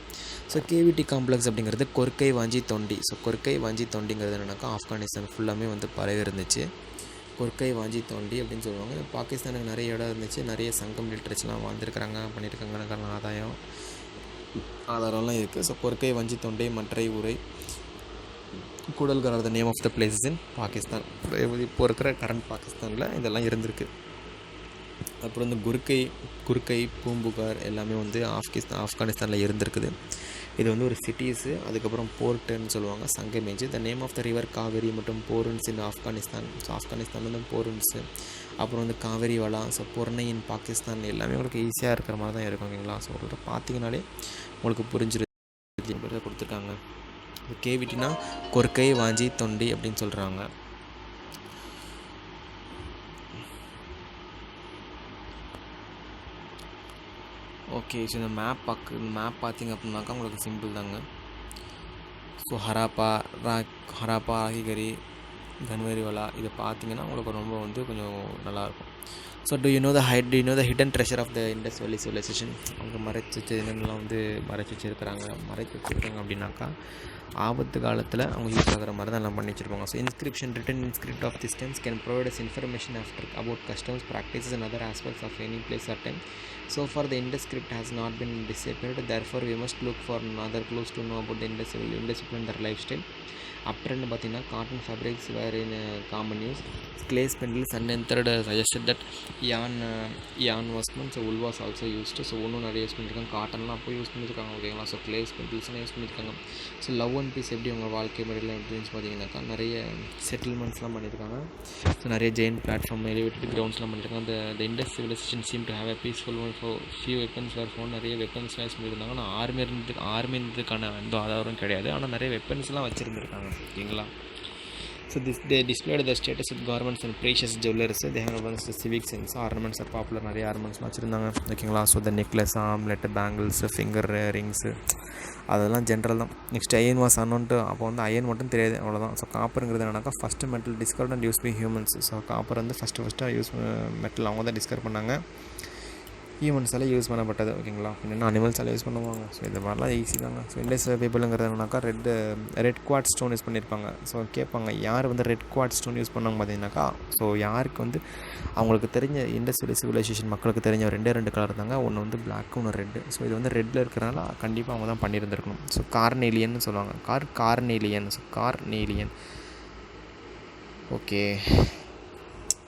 So cavity complex அப்படிங்கிறது கொர்க்கை வாஞ்சி Thondi. So Korkai வாஞ்சி தொண்டிங்கிறது என்னென்னாக்கா, ஆப்கானிஸ்தான் ஃபுல்லாமே வந்து பரவி இருந்துச்சு. கொர்க்கை வாஞ்சி தொண்டி அப்படின்னு சொல்லுவாங்க. பாகிஸ்தானுக்கு நிறைய இடம் இருந்துச்சு, நிறைய சங்கம் லிட்ரேச்சர்லாம் வாழ்ந்துருக்கிறாங்க, பண்ணியிருக்காங்கன்னு ஆதாரம்லாம் இருக்குது. So Korkai Vanchi Thondi Mathrai Urai Kudalgar are the name of the places in Pakistan. இப்போ இருக்கிற கரண்ட் பாகிஸ்தானில் இதெல்லாம் இருந்திருக்கு. அப்புறம் இந்த குர்கை பூம்புகார் எல்லாமே வந்து ஆப்கானிஸ்தானில் இருந்திருக்குது. இது வந்து ஒரு சிட்டிஸு, அதுக்கப்புறம் போர்ட்டுன்னு சொல்லுவாங்க, சங்கமேஜ். The name of the river Kaveri மற்றும் போருன்ஸ் இன் ஆப்கானிஸ்தான். ஸோ ஆப்கானிஸ்தான் வந்து போருன்ஸு, அப்புறம் வந்து காவேரி வளா, ஸோ பொர்னை இன் பாகிஸ்தான். எல்லாமே உங்களுக்கு ஈஸியாக இருக்கிற மாதிரி தான் இருக்கும் ஓகேங்களா. ஸோ உங்கள்கிட்ட பார்த்தீங்கனாலே உங்களுக்கு புரிஞ்சிருது கொடுத்துருக்காங்க. கேவிட்டினா கொர்க்கை, வாஞ்சி, தொண்டி அப்படின்னு சொல்கிறாங்க. ஓகே, ஸோ இந்த மேப் பார்த்திங்க அப்படின்னாக்கா உங்களுக்கு சிம்பிள் தாங்க. ஸோ ஹராப்பா, ராகிகரி, கன்வேரிவாலா இதை பார்த்தீங்கன்னா உங்களுக்கு ரொம்ப வந்து கொஞ்சம் நல்லாயிருக்கும். So do you know the hidden treasure of the Indus Valley civilization. அவங்க மறைச்சி என்னென்னலாம் வந்து மறைச்சி வச்சுருக்காங்க அப்படின்னாக்கா, ஆபத்து காலத்தில் அவங்க யூஸ் ஆகிற மாதிரி தான் எல்லாம் பண்ணி வச்சுருப்பாங்க. So written inscript of this times can provide us information about customs, practices and other aspects of any place or time. So far the Indus script has not been disappeared, therefore we must look for other clues to know about the Indus people and their lifestyle. அப்புறம் பார்த்தீங்கன்னா cotton fabrics were in common use. clay spindles unentered suggested that yarn was meant, so wool was also used. So ஒன்றும் நிறைய use பண்ணியிருக்காங்க, காட்டன்லாம் அப்போ use பண்ணியிருக்காங்க ஓகேங்களா. So clay spindlesலாம் use பண்ணியிருக்காங்க. So love and peace எப்படி அவங்க வாழ்க்கை முறையில் எப்படின்னு பார்த்தீங்கன்னாக்கா நிறைய செட்டில்மெண்ட்ஸ்லாம் பண்ணியிருக்காங்க. ஸோ நிறைய ஜெயின் பிளாட்ஃபார்ம், எலிவேட்டட் கிரவுண்ட்ஸ்லாம் பண்ணியிருக்காங்க. the Indus civilization seemed to have a peaceful one. for few weapons were found. நிறைய வெப்பன்ஸ்லாம் யூஸ் பண்ணியிருந்தாங்க. ஆனால் ஆர்மி இருந்ததுக்கான எந்த ஆதாரம் கிடையாது, ஆனால் நிறைய வெப்பன்ஸ்லாம் வச்சுருந்துருக்காங்க ஓகேங்களா. So they displayed the status of garments and precious jewelries. they have advanced civic sense. Ornaments are popular, நிறைய ஆர்னமெண்ட்ஸ்லாம் வச்சுருந்தாங்க ஓகேங்களா. So the necklace, armlet, bangles, finger rings அதெல்லாம் ஜென்ரல் தான். Next iron was unknown. அப்போ வந்து அயன் மட்டும் தெரியாது, அவ்வளோதான். ஸோ காப்பருங்கிறது என்னன்னாக்கா first metal discovered and use by humans. So copper வந்து ஃபஸ்ட்டாக யூஸ் மெட்டல் அவங்க தான் டிஸ்கவர் பண்ணாங்க, ஹியூமன்ஸால் யூஸ் பண்ணப்பட்டது ஓகேங்களா. என்னென்ன அனிமல்ஸால் யூஸ் பண்ணுவாங்க. ஸோ இது மாதிரிலாம் ஈஸி தாங்க. ஸோ இண்டஸ் பீப்புளுங்கிறது என்னன்னாக்கா ரெட் குவாட் ஸ்டோன் யூஸ் பண்ணியிருப்பாங்க. ஸோ கேட்பாங்க யார் வந்து ரெட் குவாட் ஸ்டோன் யூஸ் பண்ணாங்க பார்த்தீங்கன்னாக்கா, ஸோ யாருக்கு வந்து அவங்களுக்கு தெரிஞ்ச இண்டஸ் சிவிலைசேஷன் மக்களுக்கு தெரிஞ்ச ரெண்டு கலர் தாங்க. ஒன்று வந்து பிளாக், ஒன்று ரெட்டு. ஸோ இது வந்து ரெட்டில் இருக்கிறனால கண்டிப்பாக அவங்க தான் பண்ணியிருந்துருக்கணும். ஸோ கார்னேலியன் சொல்லுவாங்க, கார்னேலியன். ஸோ கார்னேலியன் ஓகே,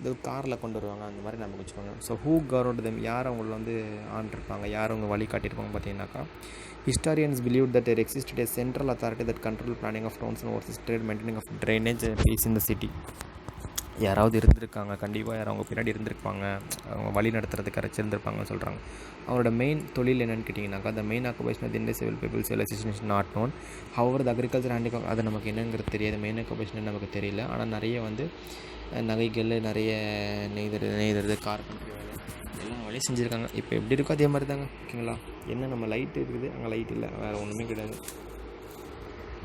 இது காரில் கொண்டு வருவாங்க அந்த மாதிரி நமக்கு வச்சுக்கோங்க. ஸோ ஹூ கவர்ன்ட் தெம், யார் அவங்கள வந்து ஆண்டிருப்பாங்க, யார் அவங்க வழி காட்டியிருப்பாங்க பார்த்தீங்கன்னாக்கா, historians believe that there existed a central authority that control planning of towns and oversees trade, maintaining of drainage and peace in the city. யாராவது இருந்திருக்காங்க, கண்டிப்பாக யாரும் அவங்க பின்னாடி இருந்திருப்பாங்க, அவங்க வழி நடத்துறதுக்கு அரைச்சிருந்துருப்பாங்கன்னு சொல்கிறாங்க. அவரோட மெயின் தொழில் என்னென்னு கேட்டிங்கனாக்கா, the main occupation of Indus civilization is not known. However the agriculture handicraft, அது நமக்கு என்னங்கிறது தெரியாது, மெயின் ஆக்குபேஷன் நமக்கு தெரியல. ஆனால் நிறைய வந்து நகைகள், நிறைய நெய்தறது, கார்பென்ட்ரி வேலை, எல்லா வேலையும் செஞ்சுருக்காங்க. இப்போ எப்படி இருக்கோ அதே மாதிரி தாங்க ஓகேங்களா. என்ன நம்ம லைட் இருக்குது, அங்கே லைட் இல்லை, வேறு ஒன்றுமே கிடையாது.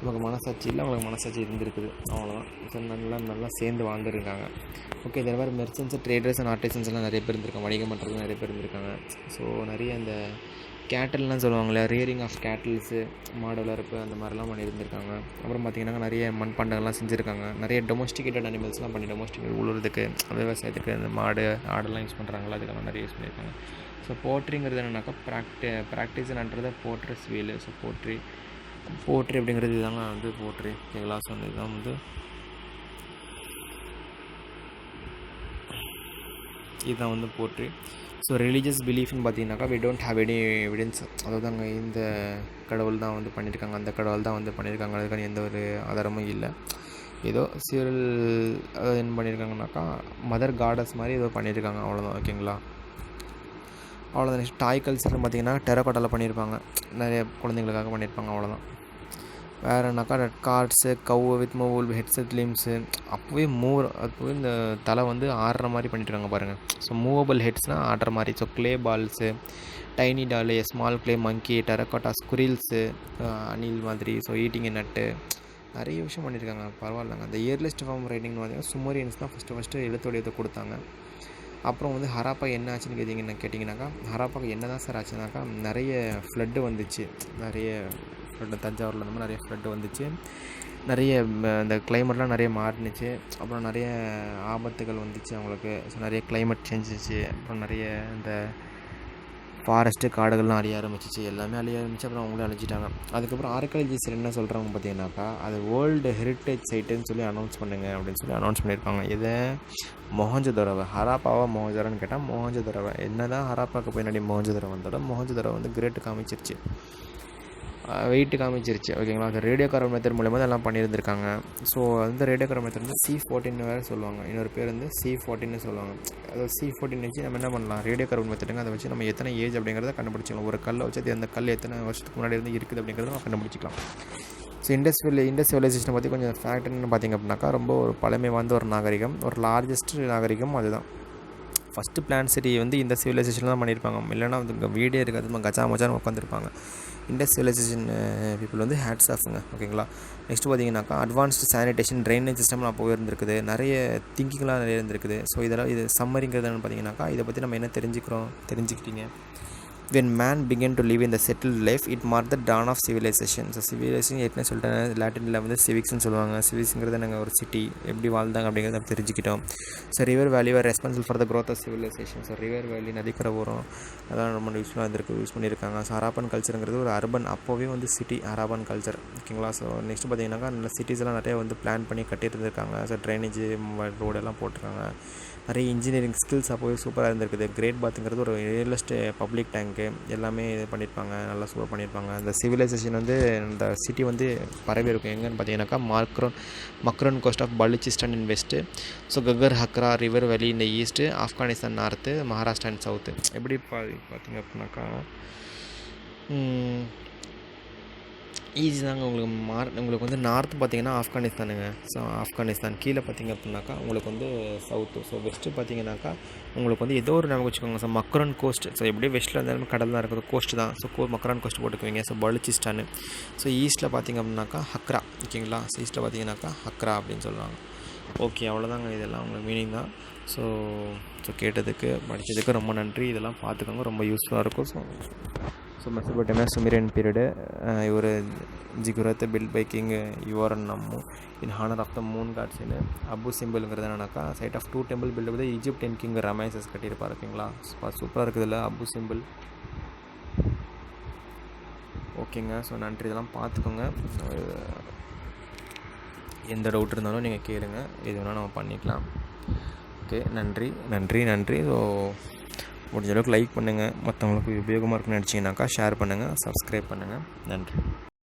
நமக்கு மனசாட்சி இல்லை, அவங்களுக்கு மனசாட்சி இருந்திருக்குது, அவ்வளோதான். ஸோ நல்லா சேர்ந்து வாழ்ந்துருக்காங்க. ஓகே, இதே மாதிரி மெர்ச்சன்ட்ஸ், ட்ரேடர்ஸ் அண்ட் ஆர்டிசன்ஸ் எல்லாம் நிறைய பேர் இருந்திருக்காங்க, வணிகம் பண்ணுறது நிறைய பேர் இருந்திருக்காங்க. ஸோ நிறைய அந்த கேட்டல்லாம் சொல்லுவாங்களே, ரியரிங் ஆஃப் கேட்டில்ஸு, மாடு வளர்ப்பு அந்த மாதிரிலாம் பண்ணியிருந்திருக்காங்க. அப்புறம் பார்த்திங்கன்னா நிறைய மண்பாண்டங்கள்லாம் செஞ்சுருக்காங்க. நிறைய டொமஸ்டிகேட்டட் அனிமல்ஸ்லாம் பண்ணி டொமஸ்டிகேட் உழுறதுக்கு, விவசாயத்துக்கு அந்த மாடு ஆடெல்லாம் யூஸ் பண்ணுறாங்களா, அதுக்கெல்லாம் நிறைய யூஸ் பண்ணியிருக்காங்க. ஸோ போட்ரிங்கிறது என்னன்னாக்கா ப்ராக்டிஸ்ன்றது போட்ரஸ் வீல். ஸோ போட்ரி அப்படிங்கிறது இதுதாங்க வந்து போட்ரி ஓகேங்களா. ஸோ இதுதான் வந்து இதுதான் வந்து போட்ரி. ஸோ ரிலீஜியஸ் பிலீஃப்னு பார்த்தீங்கன்னாக்கா we don't have any evidence. அதாவது அங்கே இந்த கடவுள் தான் வந்து பண்ணியிருக்காங்க, அந்த கடவுள் தான் வந்து பண்ணியிருக்காங்க, அதுக்கான எந்த ஒரு ஆதாரமும் இல்லை. ஏதோ சிவல் என்ன பண்ணியிருக்காங்கனாக்கா மதர் காடஸ் மாதிரி ஏதோ பண்ணியிருக்காங்க, அவ்வளோதான் ஓகேங்களா. அவ்வளோதான். நெக்ஸ்ட் டாய் கல்ச்சர்னு பார்த்தீங்கன்னா டெரக்கோட்டாவில் பண்ணியிருப்பாங்க, நிறைய குழந்தைங்களுக்காக பண்ணியிருப்பாங்க, அவ்வளோதான். வேறுனாக்கா red cards, Kaur with move headset limbs, அப்போவே இந்த தலை வந்து ஆடுற மாதிரி பண்ணிட்டுருக்காங்க பாருங்கள். ஸோ மூவபிள் ஹெட்ஸ்னால் ஆடுற மாதிரி. So clay balls, tiny doll, small clay monkey, terracotta squirrels, அணில் மாதிரி. ஸோ ஈட்டிங் நட்டு, நிறைய விஷயம் பண்ணியிருக்காங்க, பரவாயில்லைங்க. அந்த இயர்லிஸ்ட் ஃபார்ம் ரைட்டிங்னு பார்த்தீங்கன்னா சுமரியன்ஸ் தான் ஃபஸ்ட்டு எழுத்தோடையதை கொடுத்தாங்க. அப்புறம் வந்து ஹராப்பா என்ன ஆச்சுன்னு கேட்டிங்கனாக்கா, ஹராப்பாக்கு என்ன தான் சார் ஆச்சுனாக்கா, நிறைய ஃப்ளட்டு வந்துச்சு, நிறைய ஃப்ளட்டு, தஞ்சாவூரில் அந்த மாதிரி நிறைய ஃப்ளட்டு வந்துச்சு, நிறைய இந்த கிளைமேட்லாம் நிறைய மாறினுச்சு, அப்புறம் நிறைய ஆபத்துகள் வந்துச்சு அவங்களுக்கு. ஸோ நிறைய கிளைமேட் சேஞ்சிச்சு, அப்புறம் நிறைய இந்த ஃபாரஸ்ட்டு காடுகள்லாம் அழிய ஆரம்பிச்சிச்சு, எல்லாமே அழிய ஆரம்பிச்சு. அப்புறம் அவங்களே அழிச்சிட்டாங்க. அதுக்கப்புறம் ஆர்கியாலஜிஸ்ட் என்ன சொல்கிறாங்க பார்த்தீங்கன்னாக்கா, அது வேர்ல்டு ஹெரிட்டேஜ் சைட்டுன்னு சொல்லி அனௌன்ஸ் பண்ணுங்க அப்படின்னு சொல்லி அனௌன்ஸ் பண்ணியிருக்காங்க. இதை மொஹஞ்சதாரோவை, ஹராப்பாவா மொஹஞ்சதாரோன்னு கேட்டால் மொஹஞ்சதாரோவை. என்ன தான் ஹராப்பாவுக்கு பின்னாடி மொஹஞ்சதாரோ வந்தாலும் மொஹஞ்சதாரோ வந்து கிரேட்டு காமிச்சிருச்சு, வெயிட்டு காமிச்சிருச்சு. ஓகேங்களா? அது ரேடியோ கார்பன் மெத்தட் மூலமாக தான் எல்லாம் பண்ணியிருந்திருக்காங்க. ஸோ அந்த ரேடியோ கார்பன் மெத்தட் வந்து C14 வேறு சொல்லுவாங்க, இன்னொரு பேர் வந்து C14 சொல்லுவாங்க. அதாவது C14 வச்சு நம்ம என்ன பண்ணலாம், ரேடியோ கார்பன் மெத்தடுங்க. அதை வச்சு நம்ம எத்தனை ஏஜ் அப்படிங்கிறத கண்டுபிடிச்சிக்கலாம். ஒரு கல்லை வச்சு அது அந்த கல் எத்தனை வருஷத்துக்கு முன்னாடி இருந்து இருக்குது அப்படிங்கிறத நம்ம கண்டுபிடிச்சிக்கலாம். ஸோ இண்டஸ் சிவிலைசேஷனை பற்றி கொஞ்சம் ஃபேக்ட்னு பார்த்திங்க அப்படின்னாக்கா, ரொம்ப ஒரு பழமை வாய்ந்த ஒரு நாகரிகம், ஒரு லார்ஜஸ்ட் நாகரிகம் அதுதான். ஃபஸ்ட்டு பிளான் சிட்டி வந்து இந்த சிவிலைசேஷன் தான் பண்ணியிருப்பாங்க. இல்லைனா வந்து இங்கே வீடே இருக்காது, நம்ம கச்சா மச்சான்னு உட்காந்துருப்பாங்க. இண்டஸ் சிவிலைசேஷன் பீப்புள் வந்து ஹேட்ஸ் ஆஃப்ங்க. ஓகேங்களா? நெக்ஸ்ட்டு பார்த்தீங்கன்னாக்கா, அட்வான்ஸ்டு சானிடேஷன் ட்ரைனேஜ் சிஸ்டம்லாம் அப்போவே இருந்திருக்குது, நிறைய திங்கிங்லாம் நிறைய இருந்திருக்குது. ஸோ இதெல்லாம் இது சம்மரிங்கிறது என்னென்னு பார்த்தீங்கன்னாக்கா, இதை பற்றி நம்ம என்ன தெரிஞ்சுக்கிட்டீங்க. When man began to live in the settled life, it marked the dawn of civilization. So civilization ஏற்கனவே சொல்லிட்டேன், லாட்டினில் வந்து சிவிக்ஸ்னு சொல்லுவாங்க. சிவிக்ஸுங்கிறது நாங்கள் ஒரு சிட்டி எப்படி வாழ்ந்தாங்க அப்படிங்கிறத நம்ம தெரிஞ்சுக்கிட்டோம். So river valley are responsible for the growth of civilization. So river valley, நதிக்கரை ஓரம், அதெல்லாம் ரொம்ப யூஸ்ஃபுல்லாக யூஸ் பண்ணியிருக்காங்க. ஸோ ஹராப்பன் கல்ச்சருங்கிறது ஒரு அர்பன், அப்போவே வந்து சிட்டி ஹராப்பன் கல்ச்சர். ஓகேங்களா? ஸோ நெக்ஸ்ட் பார்த்தீங்கன்னாக்கா, நல்ல சிட்டிஸ் எல்லாம் நிறைய வந்து பிளான் பண்ணி கட்டியிருந்துருக்காங்க. ஸோ ட்ரைனேஜ் ரோடெல்லாம் போட்டிருக்காங்க. நிறைய இன்ஜினியரிங் ஸ்கில்ஸ் அப்போவே சூப்பராக இருந்திருக்குது. கிரேட் பாத்துங்கிறது ஒரு ரியலிஸ்ட் பப்ளிக் டேங்க்கு எல்லாமே இது பண்ணியிருப்பாங்க, நல்லா சூப்பர் பண்ணியிருப்பாங்க. இந்த சிவிலைசேஷன் வந்து இந்த சிட்டி வந்து பரவி இருக்கும் எங்கன்னு பார்த்தீங்கன்னாக்கா, Makran coast of Balochistan in west, so Ghaggar Hakra river valley இந்த east, Afghanistan north, Maharashtra and south. எப்படி பார்த்தீங்க அப்படின்னாக்கா ஈஸி தாங்க. உங்களுக்கு வந்து நார்த்து பார்த்தீங்கன்னா ஆப்கானிஸ்தானுங்க. ஸோ ஆப்கானிஸ்தான் கீழே பார்த்தீங்க அப்படின்னாக்கா உங்களுக்கு வந்து சவுத்து. ஸோ வெஸ்ட்டு பார்த்தீங்கன்னாக்கா உங்களுக்கு வந்து ஏதோ ஒரு நமக்கு வச்சுக்கோங்க. So Makran cost. ஸோ எப்படியே வெஸ்ட்டில் இருந்தாலும் கடல் தான் இருக்குது, கோஸ்ட் தான். ஸோ மக்ரான் கோஸ்ட் போட்டுக்குவீங்க. ஸோ பலுச்சிஸ்தான். ஸோ ஈஸ்ட்டில் பார்த்தீங்க அப்படின்னாக்கா ஹக்ரா. ஓகேங்களா? ஸோ ஈஸ்ட்டில் பார்த்தீங்கன்னாக்கா ஹக்ரா அப்படின்னு சொல்லுவாங்க. ஓகே, அவ்வளோதாங்க. இதெல்லாம் உங்களுக்கு மீனிங் தான். ஸோ கேட்டதுக்கு படித்ததுக்கு ரொம்ப நன்றி. இதெல்லாம் பார்த்துக்கோங்க, ரொம்ப யூஸ்ஃபுல்லாக இருக்கும். ஸோ மெசபோட்டேமியா சுமேரியன் பீரியடு, இவர் ziggurat built by king Ur Nammu in honour of the moon gods. Abu சிம்பிள்ங்கிறது என்னன்னாக்கா, சைட் ஆஃப் 2 டெம்பிள் பில்ட் வந்து ஈஜிப்டியன் கிங் ரமேசஸ் கட்டியிருப்பார். ஓகேங்களா? சூப்பராக இருக்குதுல்ல அபு சிம்பிள். ஓகேங்க. ஸோ நன்றி. இதெல்லாம் பார்த்துக்கோங்க. எந்த டவுட் இருந்தாலும் நீங்கள் கேளுங்க, எது வேணால் நம்ம பண்ணிக்கலாம். ஓகே, நன்றி. ஸோ முடிஞ்ச அளவுக்கு லைக் பண்ணுங்கள், மற்றவங்களுக்கு உபயோகமாக இருக்குன்னு நினச்சிங்கனாக்கா ஷேர் பண்ணுங்கள், சப்ஸ்கிரைப் பண்ணுங்கள். நன்றி.